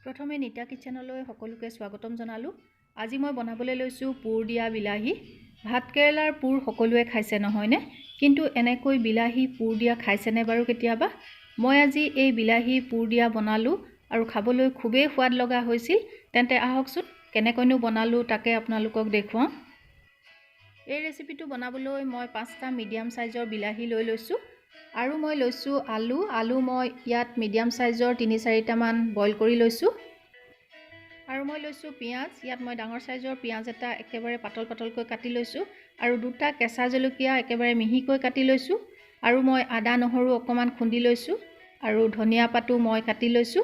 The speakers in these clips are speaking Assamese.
প্ৰথমে নিতা কিচেনলৈ সকলোকে স্বাগতম জনালো। আজি মই বনাবলৈ লৈছো পুৰ দিয়া বিলাহী। ভাত কেৰেলাৰ পুৰ সকলোৱে খাইছে নহয়নে? কিন্তু এনেকৈ বিলাহী পুৰ দিয়া খাইছেনে বাৰু কেতিয়াবা? মই আজি এই বিলাহী পুৰ দিয়া বনালো আৰু খাবলৈ খুবেই সোৱাদ লগা হৈছিল। তেন্তে আহকচোন কেনেকৈনো বনালো তাকে আপোনালোকক দেখুৱাম। এই ৰেচিপিটো বনাবলৈ মই 5টা মিডিয়াম সাইজৰ বিলাহী লৈ লৈছো আৰু মই লৈছো আলু মই ইয়াত মিডিয়াম সাইজৰ 3-4টা মান বইল কৰি লৈছো আৰু মই লৈছো পিয়াজ। ইয়াত মই ডাঙৰ সাইজৰ পিয়াজ এটা একেবাৰে পাতল পাতলকৈ কাটি লৈছো আৰু দুটা কেঁচা জলকীয়া একেবাৰে মিহিকৈ কাটি লৈছো আৰু মই আদা নহৰু অকমান খুন্দি লৈছো আৰু ধনিয়া পাতো মই কাটি লৈছো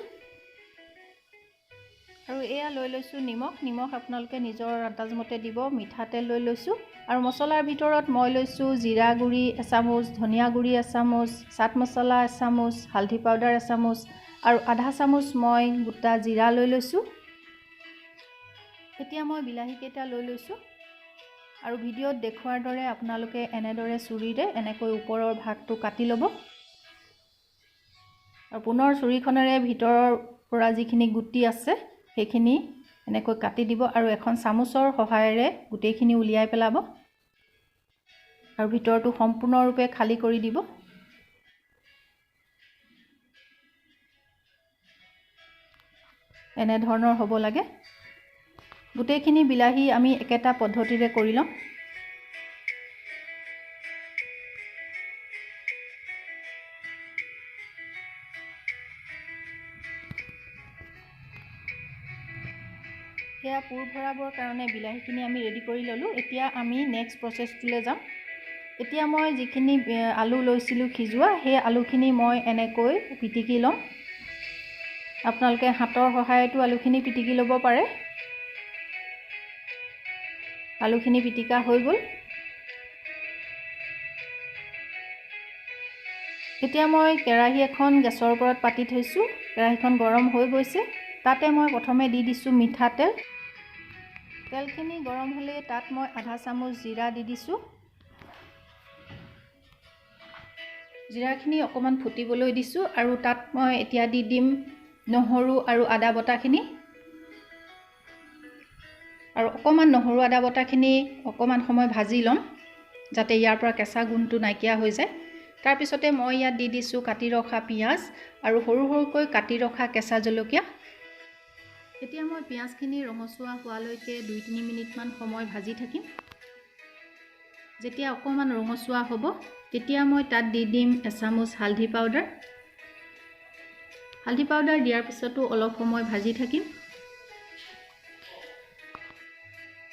আৰু এয়া লৈ লৈছো নিমখ আপোনালোকে নিজৰ আন্দাজমতে দিব। মিঠাতেল লৈ লৈছো আৰু মছলাৰ ভিতৰত মই লৈছো জিৰা গুৰি এচামুচ, ধনিয়া গুৰি এচামুচ, চাট মছলা এচামুচ, হালধি পাউডাৰ এচামুচ আৰু আধা চামুচ মই গোটা জিৰা লৈ লৈছো। এতিয়া মই বিলাহী কেইটা লৈ লৈছো আৰু ভিডিঅ'ত দেখুৱাৰ দৰে আপোনালোকে এনেদৰে চুৰিৰে এনেকৈ ওপৰৰ ভাগটো কাটি ল'ব আৰু পুনৰ চুৰিখনেৰে ভিতৰৰ পৰা যিখিনি গুটি আছে সেইখিনি এনেকৈ কাটি দিব আৰু এখন চামুচৰ সহায়েৰে গুটেইখিনি উলিয়াই পেলাব আৰু ভিতৰটো সম্পূৰ্ণৰূপে খালি কৰি দিব। এনে ধৰণৰ হ'ব লাগে। গোটেইখিনি বিলাহী আমি একেটা পদ্ধতিৰে কৰি লম। এয়া পুৰ ভৰাবৰ কাৰণে বিলাহীখিনি আমি ৰেডি কৰি ল'লো। এতিয়া আমি নেক্সট প্ৰচেছটোলৈ যাম। এতিয়া মই যিখিনি আলু লৈছিলোঁ সিজোৱা সেই আলুখিনি মই এনেকৈ পিটিকি ল'ম। আপোনালোকে হাতৰ সহায়তো আলুখিনি পিটিকি ল'ব পাৰে। আলুখিনি পিটিকা হৈ গ'ল। এতিয়া মই কেৰাহী এখন গেছৰ ওপৰত পাতি থৈছোঁ। কেৰাহীখন গৰম হৈ গৈছে। তাতে মই প্ৰথমে দি দিছোঁ মিঠাতেল। তেলখিনি গৰম হ'লে তাত মই আধা চামুচ জিৰা দি দিছোঁ। জিৰাখিনি অকমান ফুটিবলৈ দিছোঁ আৰু তাত মই এতিয়া দি দিম নহৰু আৰু আদা বটাখিনি আৰু অকমান নহৰু আদা বটাখিনি অকমান সময় ভাজি ল'ম যাতে ইয়াৰ পৰা কেঁচা গুণটো নাইকিয়া হৈ যায়। তাৰ পিছতে মই ইয়াত দি দিছোঁ কাটি ৰখা পিয়াজ আৰু সৰু সৰুকৈ কাটি ৰখা কেঁচা জলকীয়া। এতিয়া মই পিয়াজখিনি ৰঙচুৱা হোৱালৈকে 2-3 মিনিটমান সময় ভাজি থাকিম। যেতিয়া অকমান ৰঙচুৱা হ'ব তেতিয়া মই তাত দি দিম এচামুচ হালধি পাউডাৰ। হালধি পাউডাৰ দিয়াৰ পিছতো অলপ সময় ভাজি থাকিম।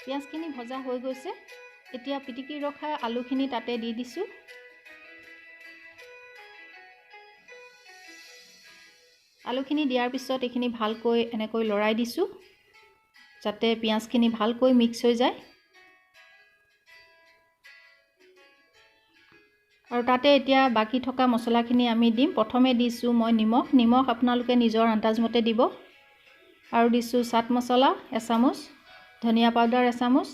পিয়াজখিনি ভজা হৈ গৈছে। এতিয়া পিটিকি ৰখা আলুখিনি তাতে দি দিছোঁ। আলুখিনি দিয়াৰ পিছত এইখিনি ভালকৈ এনেকৈ লৰাই দিছোঁ যাতে পিয়াজখিনি ভালকৈ মিক্স হৈ যায় আৰু তাতে এতিয়া বাকি থকা মছলাখিনি আমি দিম। প্ৰথমে দিছোঁ মই নিমখ আপোনালোকে নিজৰ আন্দাজমতে দিব আৰু দিছোঁ চাট মছলা এচামুচ, ধনিয়া পাউডাৰ এচামুচ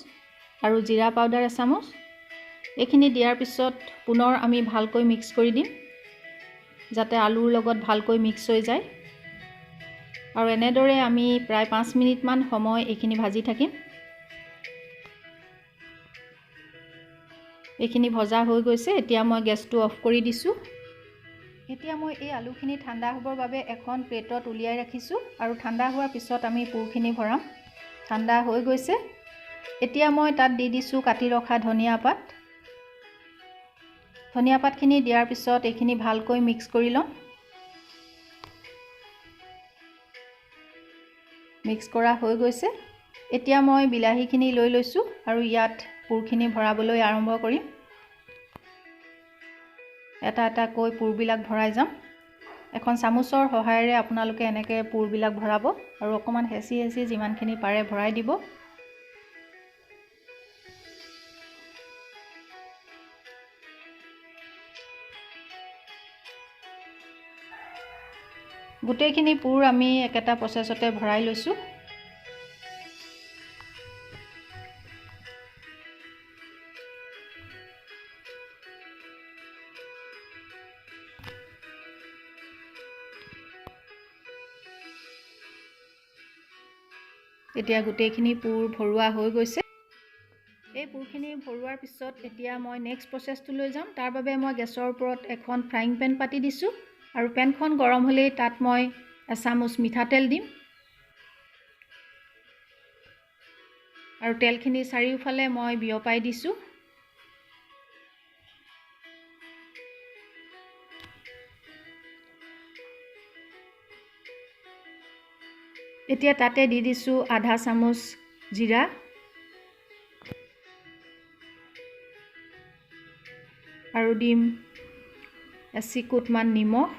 আৰু জিৰা পাউডাৰ এচামুচ। এইখিনি দিয়াৰ পিছত পুনৰ আমি ভালকৈ মিক্স কৰি দিম যাতে আলুৰ লগত ভালকৈ মিক্স হৈ যায় আৰু এনেদৰে আমি প্ৰায় 5 মিনিটমান সময় এইখিনি ভাজি থাকিম। এইখিনি ভজা হৈ গৈছে। এতিয়া মই গেছটো অফ কৰি দিছোঁ। এতিয়া মই এই আলুখিনি ঠাণ্ডা হ'বৰ বাবে এখন প্লেটত উলিয়াই ৰাখিছোঁ আৰু ঠাণ্ডা হোৱাৰ পিছত আমি পুৰখিনি ভৰাম। ঠাণ্ডা হৈ গৈছে। এতিয়া মই তাত দি দিছোঁ কাটি ৰখা ধনিয়া পাত। ধনিয়া পাতখিনি দিয়াৰ পিছত এইখিনি ভালকৈ মিক্স কৰি ল'ম। মিক্স কৰা হৈ গৈছে। এতিয়া মই বিলাহীখিনি লৈ লৈছোঁ আৰু ইয়াত পুৰখিনি ভৰাবলৈ আৰম্ভ কৰিম। এটা এটাকৈ পুৰবিলাক ভৰাই যাম। এখন চামুচৰ সহায়েৰে আপোনালোকে এনেকৈ পুৰবিলাক ভৰাব আৰু অকমান হেঁচি যিমানখিনি পাৰে ভৰাই দিব। গোটেইখিনি পুৰ আমি একেটা প্ৰচেছতে ভৰাই লৈছোঁ। এতিয়া গোটেইখিনি পুৰ ভৰোৱা হৈ গৈছে। এই পুৰখিনি ভৰোৱাৰ পিছত এতিয়া মই নেক্সট প্ৰচেছটো লৈ যাম। তাৰ বাবে মই গেছৰ ওপৰত এখন ফ্ৰাইং পেন পাতি দিছোঁ আৰু পেনখন গৰম হ'লেই তাত মই এচামুচ মিঠাতেল দিম আৰু তেলখিনি চাৰিওফালে মই বিয়পাই দিছোঁ। এতিয়া তাতে দি দিছোঁ আধা চামুচ জিৰা আৰু দিম এচিকুটমান নিমখ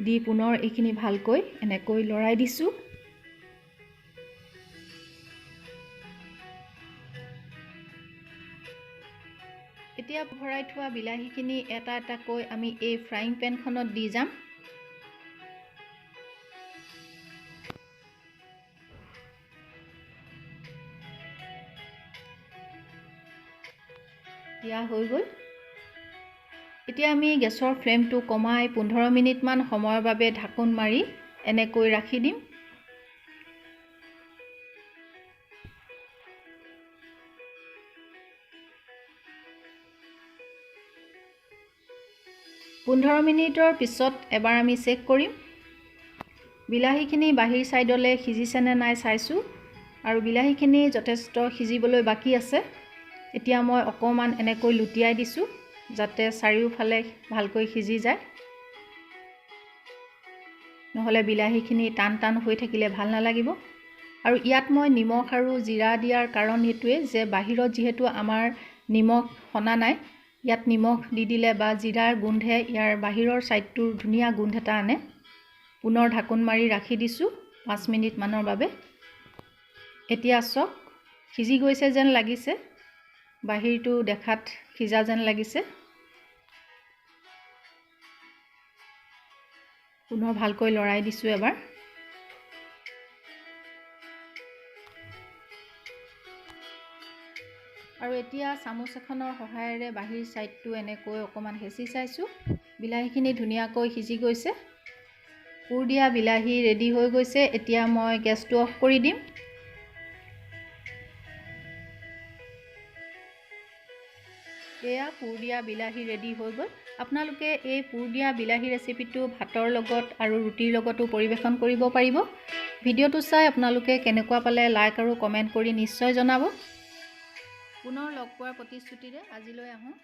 দি পুনৰ এইখিনি ভালকৈ এনেকৈ লৰাই দিছোঁ। এতিয়া ভৰাই থোৱা বিলাহীখিনি এটা এটাকৈ আমি এই ফ্ৰাইং পেনখনত দি যাম। দিয়া হৈ গ'ল। এতিয়া আমি গেছৰ ফ্লেমটো কমাই 15 মিনিটমান সময়ৰ বাবে ঢাকোন মাৰি এনেকৈ ৰাখি দিম। পোন্ধৰ মিনিটৰ পিছত এবাৰ আমি চেক কৰিম। বিলাহীখিনি বাহিৰ ছাইডলৈ সিজিছেনে নাই চাইছোঁ আৰু বিলাহীখিনি যথেষ্ট সিজিবলৈ বাকী আছে। এতিয়া মই অকণমান এনেকৈ লুটিয়াই দিছোঁ যাতে চাৰিওফালে ভালকৈ সিজি যায়, নহ'লে বিলাহীখিনি টান টান হৈ থাকিলে ভাল নালাগিব। আৰু ইয়াত মই নিমখ আৰু জিৰা দিয়াৰ কাৰণ এইটোৱে যে বাহিৰত যিহেতু আমাৰ নিমখ সনা নাই, ইয়াত নিমখ দি দিলে বা জিৰাৰ গোন্ধে ইয়াৰ বাহিৰৰ ছাইডটোৰ ধুনীয়া গোন্ধ এটা আনে। পুনৰ ঢাকোন মাৰি ৰাখি দিছোঁ 5 মিনিটমানৰ বাবে। এতিয়া চাওক সিজি গৈছে যেন লাগিছে, বাহিৰটো দেখাত সিজা যেন লাগিছে। পুনৰ ভালকৈ লৰাই দিছোঁ এবাৰ। আৰু এতিয়া চামুচ এখনৰ সহায়েৰে বাহিৰ ছাইডটো এনেকৈ অকণমান হেঁচি চাইছোঁ। বিলাহীখিনি ধুনীয়াকৈ সিজি গৈছে। পুৰ দিয়া বিলাহী ৰেডি হৈ গৈছে। এতিয়া মই গেছটো অফ কৰি দিম। এয়া পুৰ দিয়া বিলাহী ৰেডি হৈ গ'ল। আপোনালোকে এই পুৰ দিয়া বিলাহী ৰেচিপিটো ভাতৰ লগত আৰু ৰুটিৰ লগতো পৰিৱেশন কৰিব পাৰিব। ভিডিঅ'টো চাই আপোনালোকে কেনেকুৱা পালে লাইক আৰু কমেণ্ট কৰি নিশ্চয় জনাব। পুনৰ লগ পোৱাৰ প্ৰতিশ্ৰুতিৰে আজিলৈ আহোঁ।